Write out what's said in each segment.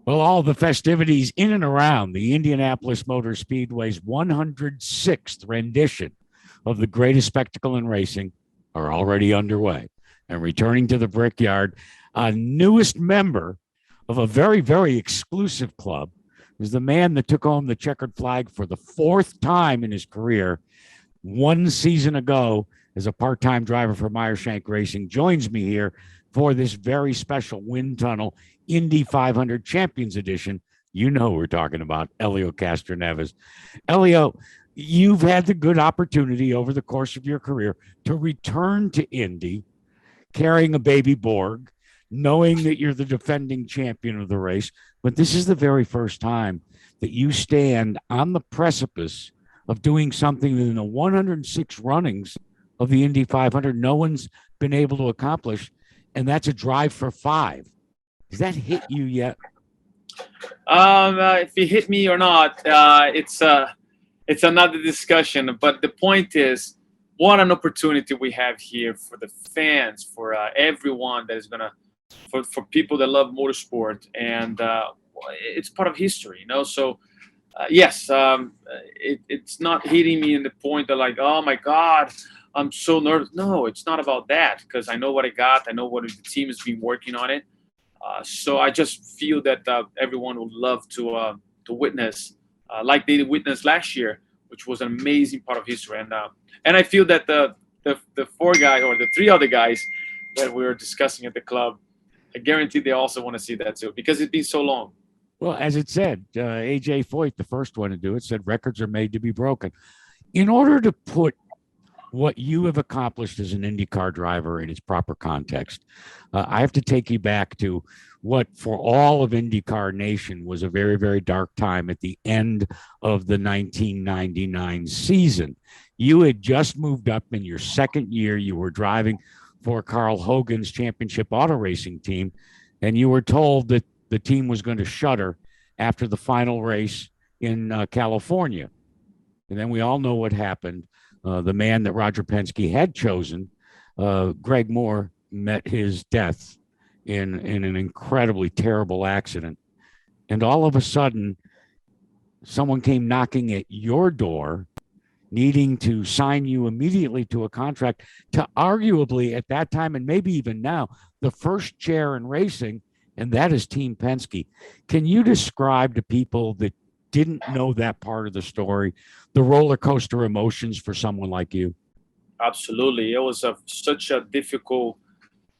Well, all the festivities in and around the Indianapolis Motor Speedway's 106th rendition of the greatest spectacle in racing are already underway. And returning to the Brickyard, a newest member of a very, very exclusive club is the man that took home the checkered flag for the fourth time in his career one season ago as a part-time driver for Meyershank Racing, joins me here for this very special Wind Tunnel Indy 500 Champions Edition. You know who we're talking about, Helio Castroneves. Helio, you've had the good opportunity over the course of your career to return to Indy carrying a baby Borg, knowing that you're the defending champion of the race. But this is the very first time that you stand on the precipice of doing something in the 106 runnings of the Indy 500 no one's been able to accomplish, and that's a drive for five. Has that hit you yet? If it hit me or not, it's another discussion. But the point is, what an opportunity we have here for the fans, for everyone that is gonna, for people that love motorsport, and it's part of history, So yes, it's not hitting me in the point that like, oh my God, I'm so nervous. No, it's not about that because I know what I got. I know what the team has been working on it. So I just feel that everyone would love to witness, like they witnessed last year, which was an amazing part of history. And I feel that the four guy or the three other guys that we were discussing at the club, I guarantee they also want to see that too because it's been so long. Well, as it said, AJ Foyt, the first one to do it, said records are made to be broken. In order to put what you have accomplished as an IndyCar driver in its proper context, I have to take you back to what, for all of IndyCar Nation, was a very, very dark time at the end of the 1999 season. You had just moved up in your second year. You were driving for Carl Hogan's championship auto racing team, and you were told that the team was going to shutter after the final race in California. And then we all know what happened. The man that Roger Penske had chosen, Greg Moore, met his death in an incredibly terrible accident. And all of a sudden, someone came knocking at your door, needing to sign you immediately to a contract to arguably at that time, and maybe even now, the first chair in racing, and that is Team Penske. Can you describe to people that didn't know that part of the story, the roller coaster emotions for someone like you? Absolutely, it was such a difficult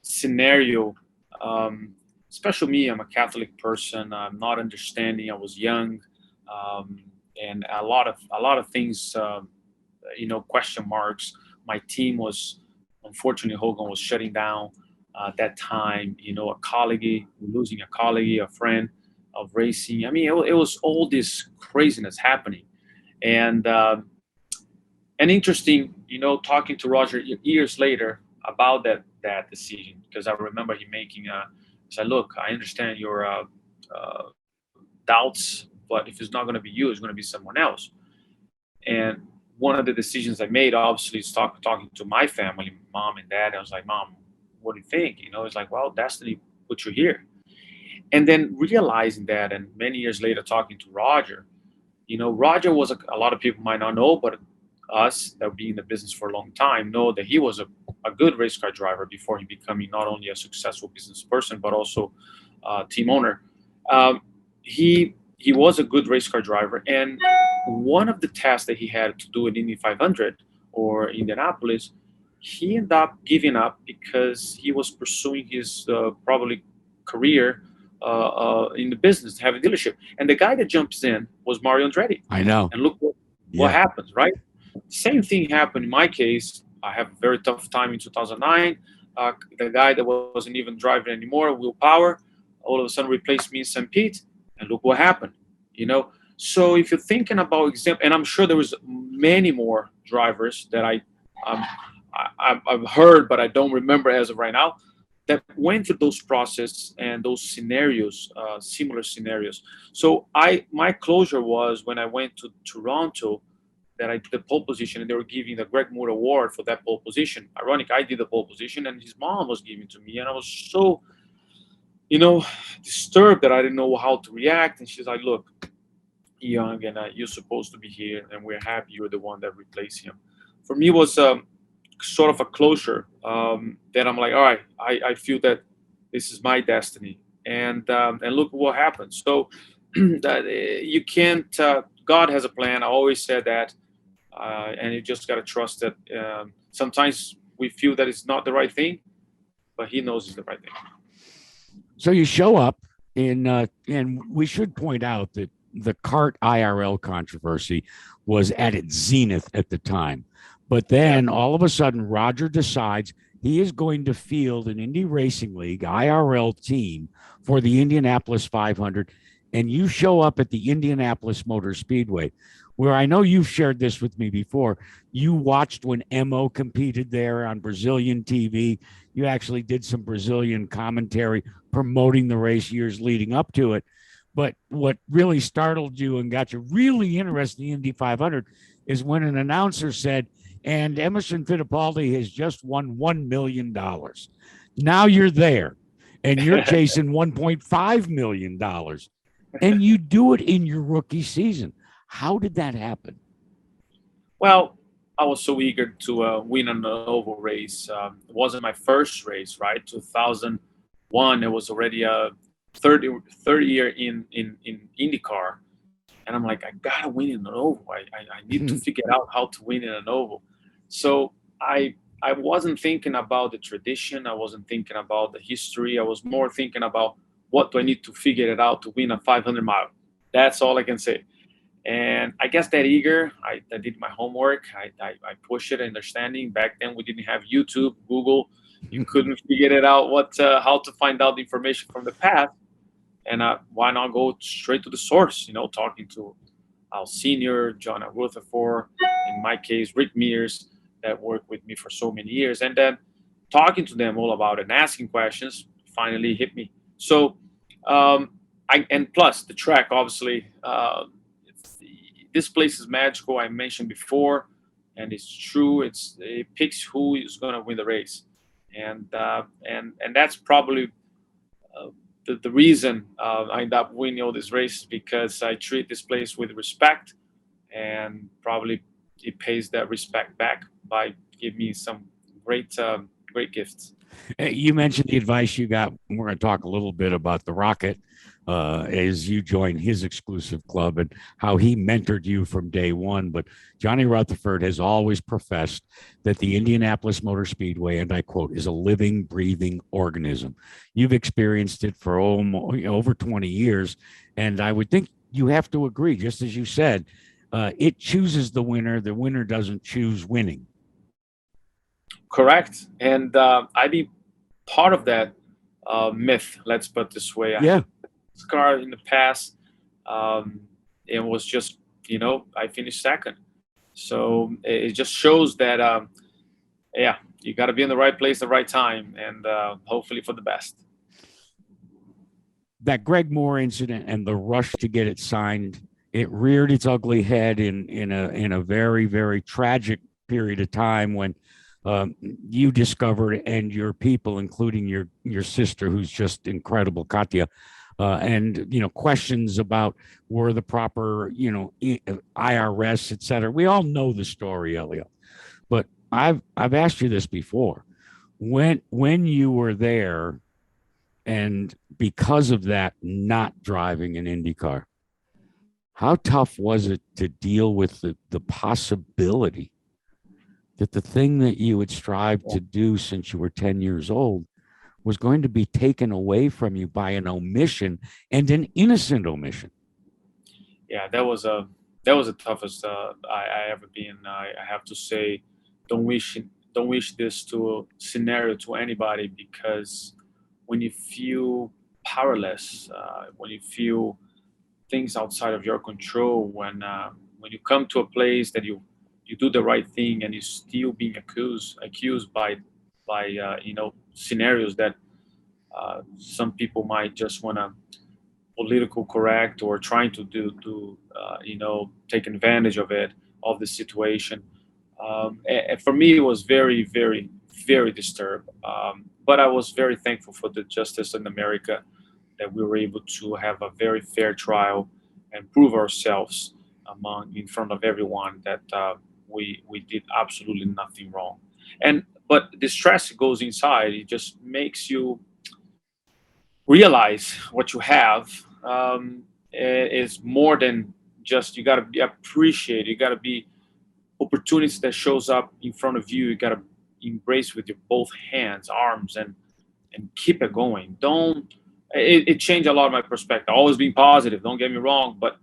scenario. Um, Especially me, I'm a Catholic person. I'm not understanding. I was young, um, and a lot of things, question marks. My team was, unfortunately, Hogan was shutting down at that time. A colleague, losing a colleague, a friend of racing. I mean, it was all this craziness happening, and interesting, talking to Roger years later about that decision because I remember him making a said, "Look, I understand your doubts, but if it's not going to be you, it's going to be someone else." And one of the decisions I made, obviously, is talking to my family, mom and dad. I was like, "Mom, what do you think?" It's like, "Well, destiny put you here." And then realizing that, and many years later, talking to Roger, Roger was a lot of people might not know, but us that be in the business for a long time know that he was a good race car driver before he becoming not only a successful business person but also team owner. Um, he was a good race car driver, and one of the tasks that he had to do in Indy 500 or Indianapolis, he ended up giving up because he was pursuing his probably career in the business, having a dealership. And the guy that jumps in was Mario Andretti. I know. And look what Yeah. happens, right? Same thing happened in my case. I have a very tough time in 2009. The guy that wasn't even driving anymore, Will Power, all of a sudden replaced me in St. Pete, and look what happened. You know, so if you're thinking about example, and I'm sure there was many more drivers that um, I've heard, but I don't remember as of right now, that went through those process and those scenarios, similar scenarios. So my closure was when I went to Toronto that I did the pole position and they were giving the Greg Moore Award for that pole position. Ironic, I did the pole position and his mom was giving to me, and I was so you know, disturbed that I didn't know how to react. And she's like, "Look, young, and you're supposed to be here, and we're happy you're the one that replaced him." For me, it was sort of a closure that I'm like, all right, I feel that this is my destiny, and look what happened. So that you can't. God has a plan. I always said that, and you just gotta trust that. Sometimes we feel that it's not the right thing, but He knows it's the right thing. So you show up and we should point out that the CART IRL controversy was at its zenith at the time. But Yeah. then all of a sudden, Roger decides he is going to field an Indy Racing League IRL team for the Indianapolis 500. And you show up at the Indianapolis Motor Speedway, where I know you've shared this with me before. You watched when Mo competed there on Brazilian TV. You actually did some Brazilian commentary promoting the race years leading up to it. But what really startled you and got you really interested in the Indy 500 is when an announcer said, and Emerson Fittipaldi has just won $1 million. Now you're there and you're chasing $1.5 million. And you do it in your rookie season. How did that happen? Well, I was so eager to win an oval race. It wasn't my first race, right? 2001, it was already a third year in IndyCar. And I'm like, I gotta win in an oval. I need to figure out how to win in an oval. So I wasn't thinking about the tradition. I wasn't thinking about the history. I was more thinking about what do I need to figure it out to win a 500 mile. That's all I can say. And I guess that eager, I did my homework. I pushed it, understanding. Back then, we didn't have YouTube, Google. You couldn't figure it out how to find out the information from the past. And why not go straight to the source? Talking to our senior, John Rutherford, in my case, Rick Mears, that worked with me for so many years, and then talking to them all about it and asking questions finally hit me. So, and plus the track, obviously, this place is magical. I mentioned before, and it's true. It picks who is going to win the race, and that's probably the reason I end up winning all these races, because I treat this place with respect, and probably it pays that respect back by giving me some great gifts. You mentioned the advice you got. We're going to talk a little bit about the Rocket as you join his exclusive club and how he mentored you from day one. But Johnny Rutherford has always professed that the Indianapolis Motor Speedway, and I quote, is a living, breathing organism. You've experienced it for over 20 years, and I would think you have to agree, just as you said, it chooses the winner. The winner doesn't choose winning. Correct. And I be part of that myth, let's put it this way. I Yeah. had this car in the past. It was just, I finished second. So it just shows that, yeah, you got to be in the right place at the right time, and hopefully for the best. That Greg Moore incident and the rush to get it signed, it reared its ugly head in a very, very tragic period of time when you discovered, and your people, including your sister, who's just incredible, Katya, and questions about were the proper IRS, et cetera. We all know the story, Helio, but I've asked you this before. When you were there, and because of that, not driving an IndyCar, how tough was it to deal with the possibility that the thing that you had strived to do since you were 10 years old was going to be taken away from you by an omission, and an innocent omission? Yeah, that was the toughest I ever been. I have to say, don't wish this to scenario to anybody, because when you feel powerless, when you feel things outside of your control, when you come to a place that you do the right thing, and you're still being accused by scenarios that some people might just want to political correct, or trying to take advantage of the situation. And for me, it was very, very, very disturbed. But I was very thankful for the justice in America. that we were able to have a very fair trial and prove ourselves in front of everyone that we did absolutely nothing wrong. And but the stress goes inside. It just makes you realize what you have is more than just, you got to be appreciated. You got to be opportunities that shows up in front of you. You got to embrace with your both hands, arms, and keep it going. Don't it changed a lot of my perspective. Always being positive, don't get me wrong, but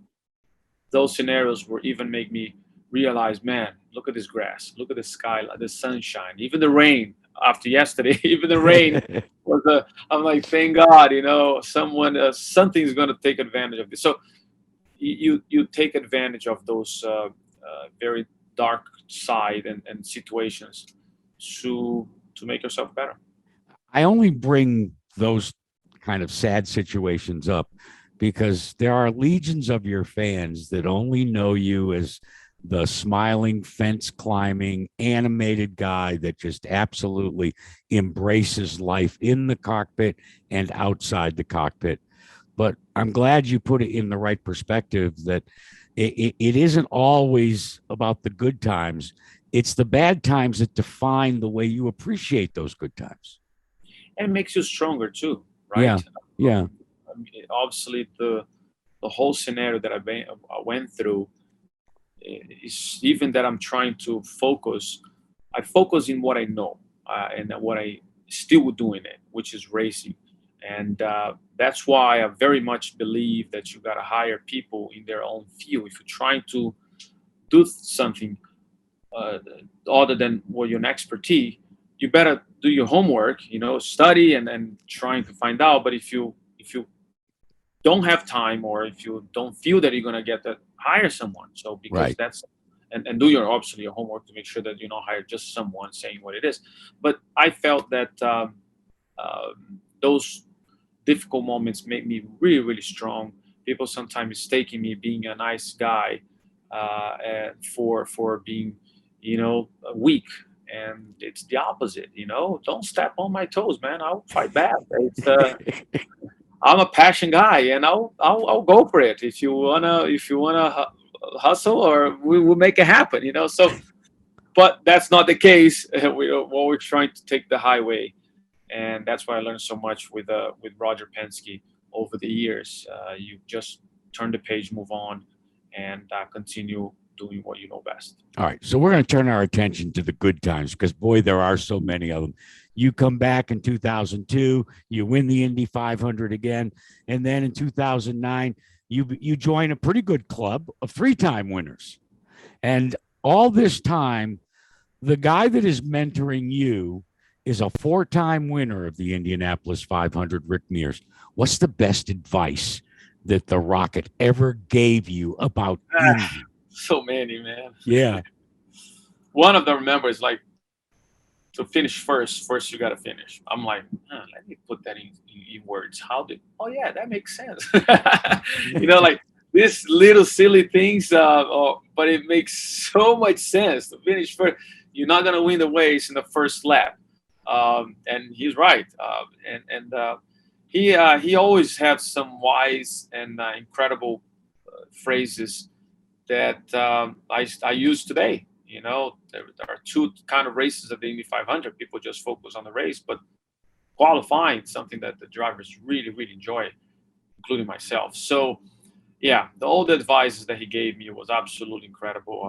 those scenarios were even make me realize, man, look at this grass, look at the sky, the sunshine, even the rain after yesterday. Even the rain was I'm like, thank God, someone something's going to take advantage of this. So you take advantage of those very dark side and situations to make yourself better. I only bring those kind of sad situations up because there are legions of your fans that only know you as the smiling, fence climbing, animated guy that just absolutely embraces life in the cockpit and outside the cockpit. But I'm glad you put it in the right perspective that it isn't always about the good times. It's the bad times that define the way you appreciate those good times. And it makes you stronger too, right? Yeah. Yeah. I mean, obviously, the whole scenario that I went through is even that I'm trying to focus. I focus in what I know and what I still doing it, which is racing, and that's why I very much believe that you got to hire people in their own field. If you're trying to do something uh, other than what your expertise, you better do your homework, study and trying to find out. But if you don't have time, or if you don't feel that you're going to get that, hire someone. So because Right. that's and do your obviously your homework to make sure that you don't hire just someone saying what it is. But I felt that those difficult moments made me really, really strong. People sometimes mistaking me being a nice guy for being, weak, and it's the opposite. Don't step on my toes, man. I'll fight back. I'm a passion guy, and I'll go for it. If you wanna hustle, or we will make it happen. So, but that's not the case. We're trying to take the highway, and that's why I learned so much with Roger Penske over the years. You just turn the page, move on, and continue doing what you know best. All right. So we're going to turn our attention to the good times because, boy, there are so many of them. You come back in 2002, you win the Indy 500 again. And then in 2009, you join a pretty good club of three-time winners. And all this time, the guy that is mentoring you is a four-time winner of the Indianapolis 500, Rick Mears. What's the best advice that the Rocket ever gave you about Indy? So many, man. Yeah. One of them, remember, is like, to finish first you got to finish. I'm like, let me put that in words. Oh yeah, that makes sense. Like this little silly things, but it makes so much sense to finish first. You're not going to win the race in the first lap. And he's right. He always had some wise and incredible phrases that I use today. There are two kind of races of the Indy 500. People just focus on the race, but qualifying is something that the drivers really, really enjoy, including myself. So, yeah, all the advices that he gave me was absolutely incredible.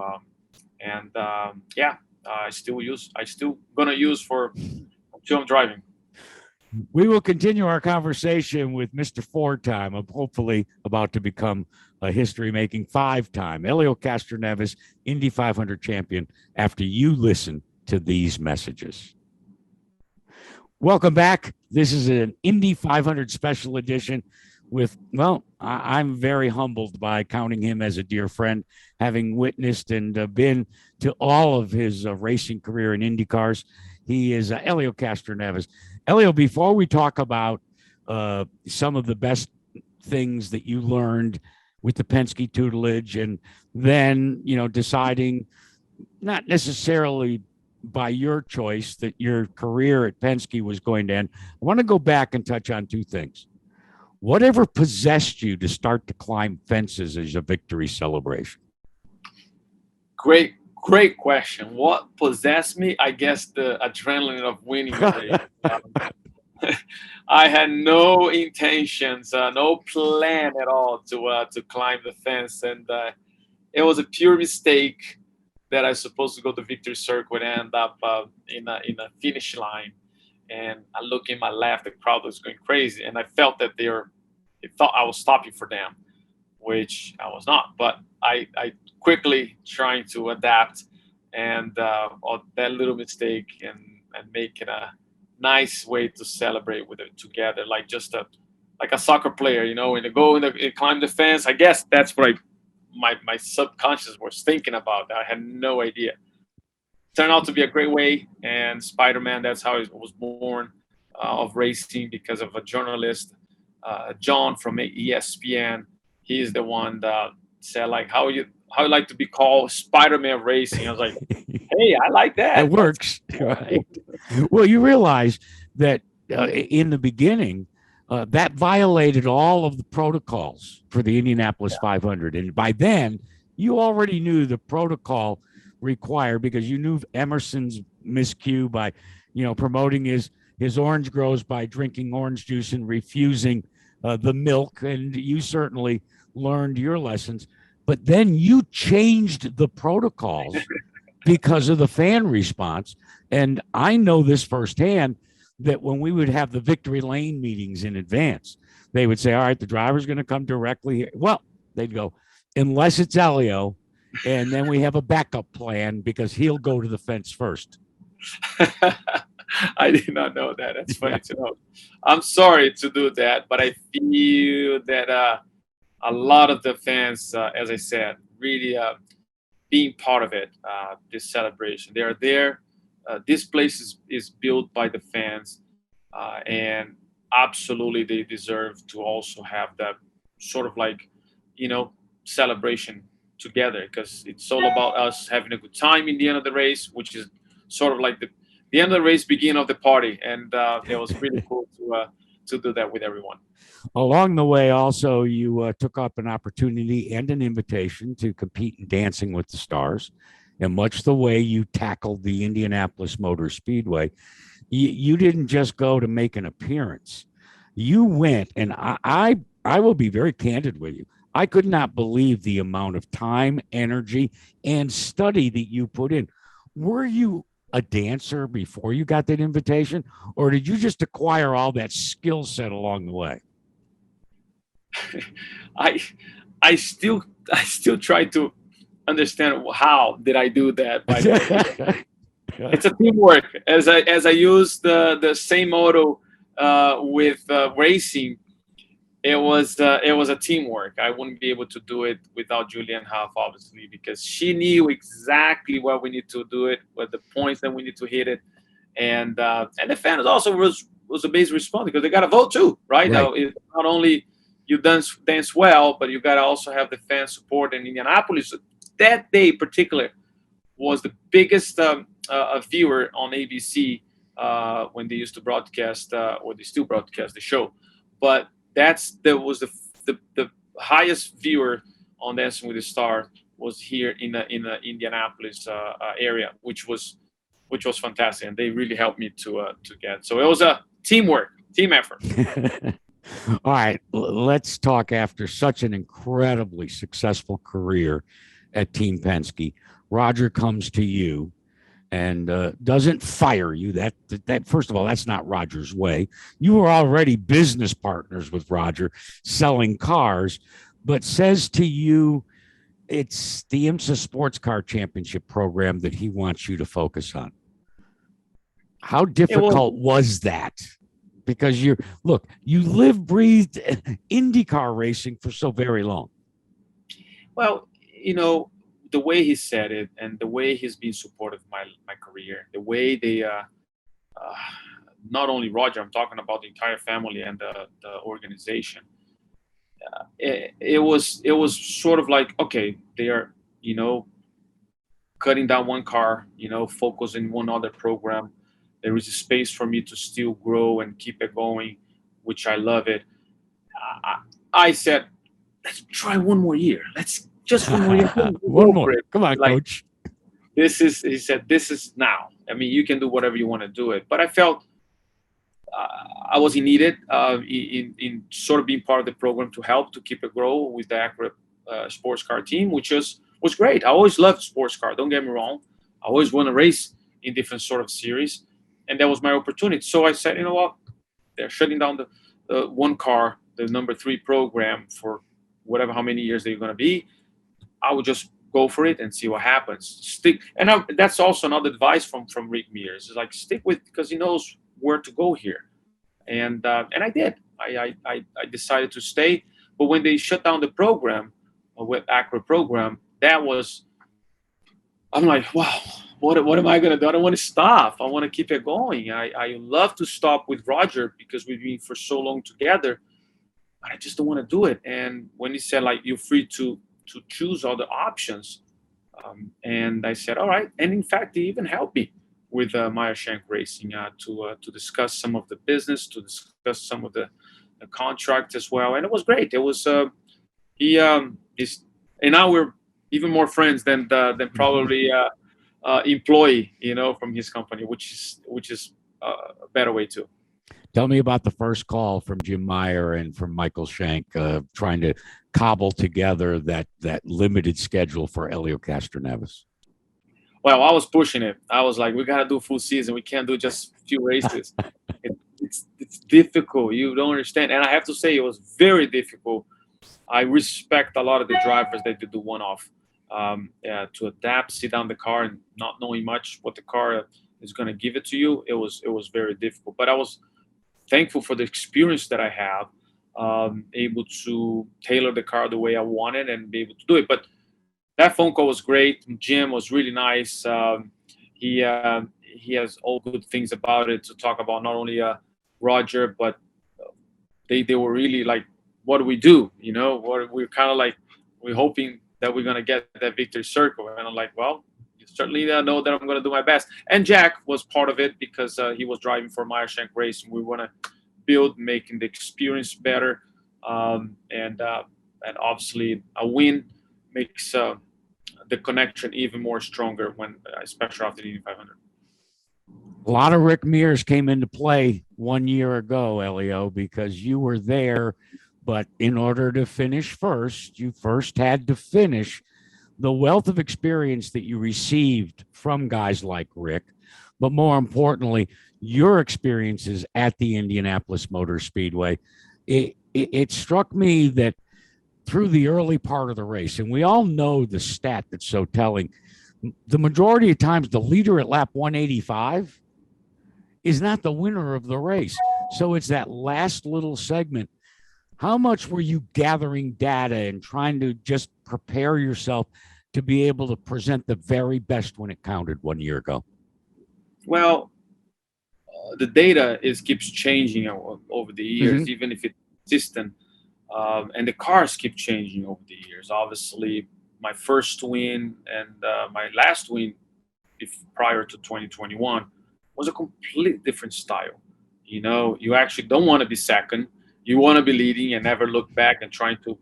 I still gonna use for until I'm driving. We will continue our conversation with Mr. Four-time, hopefully about to become a history-making five-time Helio Castroneves Indy 500 champion after you listen to these messages. Welcome back. This is an Indy 500 special edition with, I'm very humbled by counting him as a dear friend, having witnessed and been to all of his racing career in IndyCars. He is Helio Castroneves. Helio, before we talk about some of the best things that you learned with the Penske tutelage, and then, deciding not necessarily by your choice that your career at Penske was going to end, I want to go back and touch on two things. Whatever possessed you to start to climb fences as a victory celebration? Great question. What possessed me? I guess the adrenaline of winning the race. I had no intentions, no plan at all to climb the fence, and it was a pure mistake that I was supposed to go to victory circle and end up in a finish line. And I look in my left, the crowd was going crazy, and I felt that they thought I was stopping for them, which I was not. But I quickly trying to adapt and that little mistake and make it a nice way to celebrate with it together, like just a like a soccer player, when they go and they climb the fence. I guess that's what my subconscious was thinking about. I had no idea. Turned out to be a great way, and Spider-Man. That's how it was born of racing because of a journalist, John from ESPN. He's the one that said like how you like to be called Spider-Man of racing. I was like, hey, I like that. It works, right? Well, you realize that in the beginning, that violated all of the protocols for the Indianapolis 500, and by then you already knew the protocol required because you knew Emerson's miscue by, promoting his orange grows by drinking orange juice and refusing the milk, and you certainly learned your lessons. But then you changed the protocols because of the fan response. And I know this firsthand that when we would have the victory lane meetings in advance, they would say, all right, the driver's going to come directly here. Well, they'd go, unless it's Helio, and then we have a backup plan because he'll go to the fence first. I did not know that. That's funny to know. I'm sorry to do that, but I feel that a lot of the fans, as I said, really being part of it, this celebration. They are there. This place is built by the fans, and absolutely they deserve to also have that sort of like, celebration together, because it's all about us having a good time in the end of the race, which is sort of like the end of the race, beginning of the party, and it was really cool to do that with everyone. Along the way, also, you took up an opportunity and an invitation to compete in Dancing with the Stars. And much the way you tackled the Indianapolis Motor Speedway, you didn't just go to make an appearance. You went, and I will be very candid with you. I could not believe the amount of time, energy, and study that you put in. Were you a dancer before you got that invitation, or did you just acquire all that skill set along the way? I still try to understand how did I do that. By the way, it's a teamwork. As I use the same motto with racing, it was a teamwork. I wouldn't be able to do it without Julianne Hough, obviously, because she knew exactly what we need to do it, what the points that we need to hit it, and the fans also was a base response because they got to vote too, right? Now it's not only you dance well, but you got to also have the fan support in Indianapolis. That day in particular was the biggest viewer on ABC when they used to broadcast, or they still broadcast the show. But that was the highest viewer on Dancing with the Stars was here in the Indianapolis area, which was fantastic, and they really helped me to get. So it was a team effort. All right, let's talk after such an incredibly successful career at Team Penske. Roger comes to you and doesn't fire you. That first of all, that's not Roger's way. You were already business partners with Roger, selling cars, but says to you, it's the IMSA Sports Car Championship program that he wants you to focus on. How difficult was that? Because you live, breathed IndyCar racing for so very long. Well, the way he said it and the way he's been supportive of my career, the way they, not only Roger, I'm talking about the entire family and the organization. It was sort of like, okay, they are, cutting down one car, focusing one other program. There is a space for me to still grow and keep it going, which I love it. I said, let's try one more year. Let's just one more year. One more. Come on, like, coach. he said, this is now. I mean, you can do whatever you want to do it. But I felt I wasn't needed in sort of being part of the program to help to keep it grow with the Arute sports car team, which was great. I always loved sports car. Don't get me wrong. I always want to race in different sort of series. And that was my opportunity. So I said, you know what? They're shutting down the one car, the number 3 program for whatever, how many years they're going to be. I would just go for it and see what happens. Stick. And that's also another advice from Rick Mears. It's like, stick with, because he knows where to go here. And I did. I decided to stay. But when they shut down the program, with Arute program, I'm like, wow, what am I going to do? I don't want to stop. I want to keep it going. I love to stop with Roger because we've been for so long together, but I just don't want to do it. And when he said, like, you're free to choose other options, and I said, all right. And in fact, he even helped me with Meyer Shank Racing to discuss some of the business, to discuss some of the contract as well. And it was great. It was and now we're even more friends than probably employee, from his company, which is a better way too. Tell me about the first call from Jim Meyer and from Michael Shank trying to cobble together that limited schedule for Helio Castroneves. Well, I was pushing it. I was like, we got to do full season. We can't do just a few races. It's difficult. You don't understand. And I have to say, it was very difficult. I respect a lot of the drivers that do one-off to adapt, sit down the car and not knowing much what the car is going to give it to you. It was very difficult. But I was thankful for the experience that I have, able to tailor the car the way I wanted and be able to do it. But that phone call was great. Jim was really nice. He has all good things about it to talk about, not only Roger, but they were really like, what do we do? We're kind of like, we're hoping that we're going to get that victory circle. And I'm like, well, you certainly know that I'm going to do my best. And Jack was part of it because he was driving for Meyer Shank Racing. We want to build, making the experience better. And obviously a win makes the connection even more stronger when, especially after the Indy 500. A lot of Rick Mears came into play 1 year ago, Helio, because you were there. But in order to finish first, you first had to finish. The wealth of experience that you received from guys like Rick, but more importantly, your experiences at the Indianapolis Motor Speedway, it struck me that through the early part of the race, and we all know the stat that's so telling, the majority of times the leader at lap 185 is not the winner of the race. So it's that last little segment. How much were you gathering data and trying to just prepare yourself to be able to present the very best when it counted 1 year ago? Well, the data keeps changing over the years, even if it's consistent. And the cars keep changing over the years. Obviously, my first win and my last win prior to 2021 was a completely different style. You actually don't want to be second. You want to be leading and never look back and trying to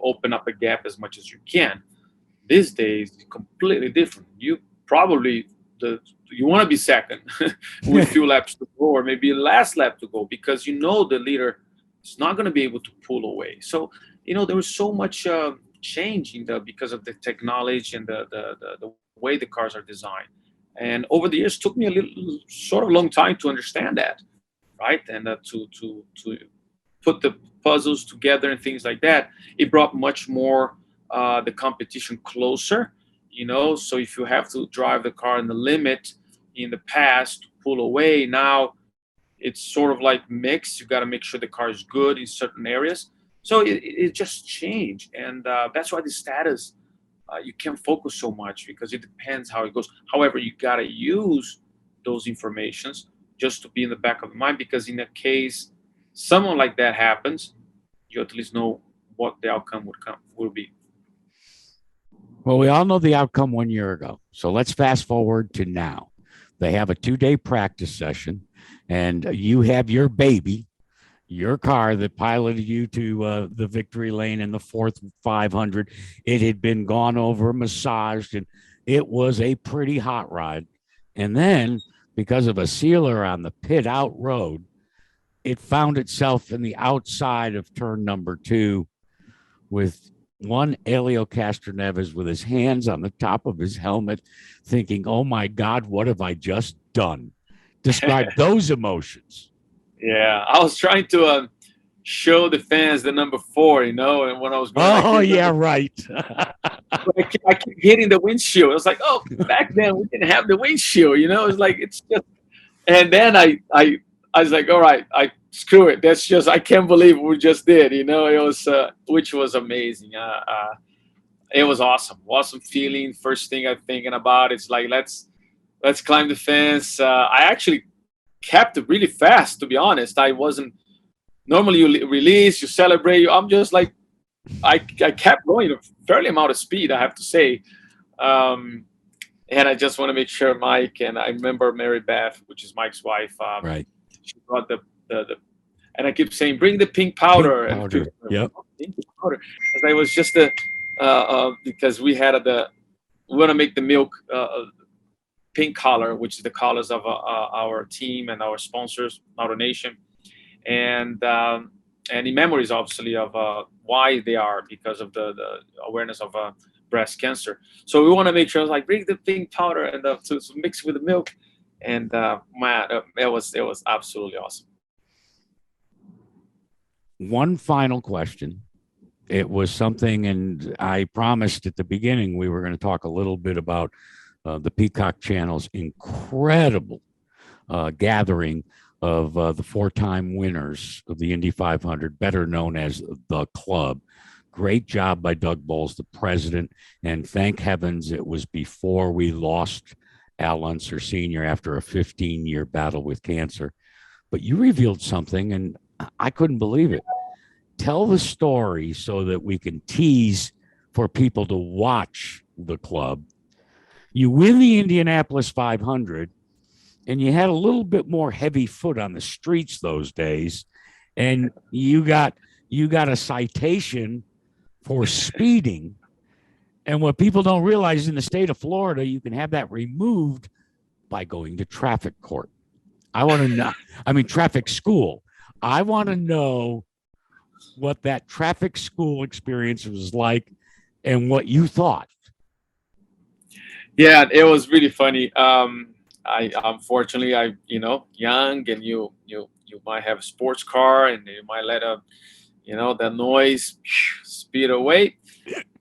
open up a gap as much as you can. These days, completely different. You probably you want to be second with a few laps to go, or maybe last lap to go, because the leader is not going to be able to pull away. So there was so much change because of the technology and the way the cars are designed. And over the years, it took me a little sort of long time to understand that, right? And to put the puzzles together and things like that. It brought much more the competition closer, so if you have to drive the car in the limit in the past to pull away, now it's sort of like mixed. You got to make sure the car is good in certain areas. So it just changed. And that's why the status, you can't focus so much because it depends how it goes. However, you got to use those informations just to be in the back of the mind, because in a case someone like that happens, you at least know what the outcome will be. Well, we all know the outcome 1 year ago. So let's fast forward to now. They have a 2-day practice session, and you have your baby your car that piloted you to the victory lane in the fourth 500. It had been gone over, massaged, and it was a pretty hot ride. And then, because of a sealer on the pit out road, it found itself in the outside of turn number 2 with one Helio Castroneves with his hands on the top of his helmet, thinking, "Oh my God, what have I just done?" Describe those emotions. Yeah, I was trying to show the fans the number 4, and when I was going, Oh, yeah, right. I keep hitting the windshield. I was like, oh, back then we didn't have the windshield. It's like it's just. And then I was like, all right, screw it. That's just I can't believe what we just did. It was which was amazing. It was awesome feeling. First thing I'm thinking about is like let's climb the fence. I actually kept it really fast, to be honest. I wasn't normally you release, you celebrate. I'm just like I kept going a fairly amount of speed, I have to say. And I just want to make sure Mike, and I remember Mary Beth, which is Mike's wife. Right. She brought the and I keep saying, bring the pink powder. Pink powder. Yep. Pink powder. As I was just because we had we want to make the milk pink color, which is the colors of our team and our sponsors, Auto Nation, and in memories, obviously, of why they are, because of the awareness of breast cancer. So we want to make sure, like, bring the pink powder and to mix with the milk, and man, it was absolutely awesome. One final question. It was something, and I promised at the beginning we were going to talk a little bit about the Peacock Channel's incredible gathering of the 4-time winners of the Indy 500, better known as the Club. Great job by Doug Bowles, the president, and thank heavens it was before we lost Al Unser Sr. after a 15-year battle with cancer. But you revealed something, and I couldn't believe it. Tell the story so that we can tease for people to watch the Club. You win the Indianapolis 500, and you had a little bit more heavy foot on the streets those days, and you got a citation for speeding. And what people don't realize, in the state of Florida, you can have that removed by going to traffic court. Traffic school. I want to know what that traffic school experience was like and what you thought. Yeah, it was really funny. I unfortunately, young, and you might have a sports car, and you might let that noise speed away.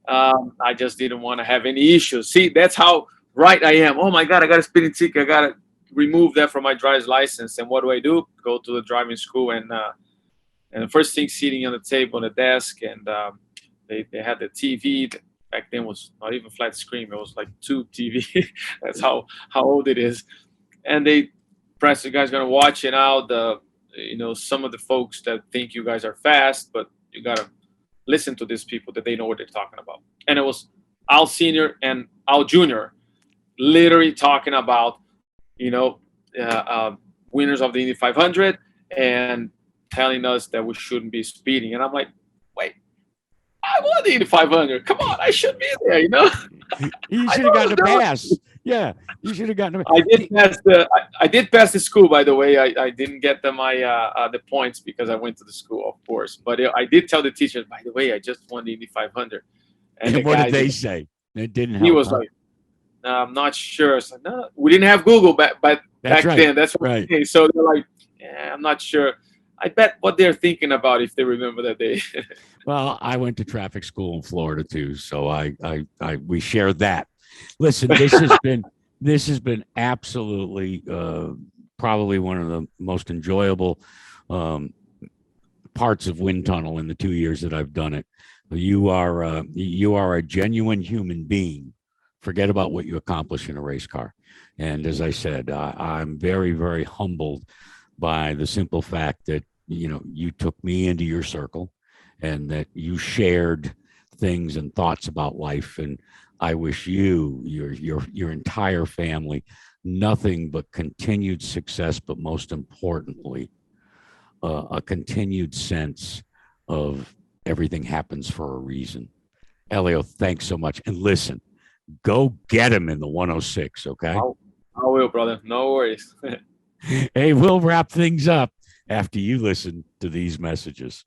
I just didn't want to have any issues. See, that's how right I am. Oh my God, I got a speeding ticket. I got to remove that from my driver's license. And what do? Go to the driving school, and the first thing, sitting on the table on the desk, and they had the TV. Back then was not even flat screen. It was like tube TV. That's how old it is. And they press, you guys gonna watch it out. Some of the folks that think you guys are fast, but you gotta listen to these people that they know what they're talking about. And it was Al Senior and Al Junior, literally talking about winners of the Indy 500 and telling us that we shouldn't be speeding. And I'm like, wait, I won the Indy 500. Come on, I should be there. You should have gotten a pass. Yeah, you should have gotten a pass. I did pass the school, by the way. I didn't get the points because I went to the school, of course. But I did tell the teachers, by the way, I just won the Indy 500. And what did they say? It didn't help. He was like, no, I'm not sure. So, no, we didn't have Google back then. That's right. So they're like, yeah, I'm not sure. I bet what they're thinking about if they remember that day. Well, I went to traffic school in Florida too, so we share that. Listen, this has been absolutely probably one of the most enjoyable parts of Wind Tunnel in the 2 years that I've done it. You are a genuine human being. Forget about what you accomplish in a race car. And as I said, I'm very, very humbled by the simple fact that you took me into your circle and that you shared things and thoughts about life. And I wish you, your entire family, nothing but continued success, but most importantly, a continued sense of everything happens for a reason. Helio, thanks so much. And listen, go get him in the 106, okay? I will, brother. No worries. Hey, we'll wrap things up after you listen to these messages.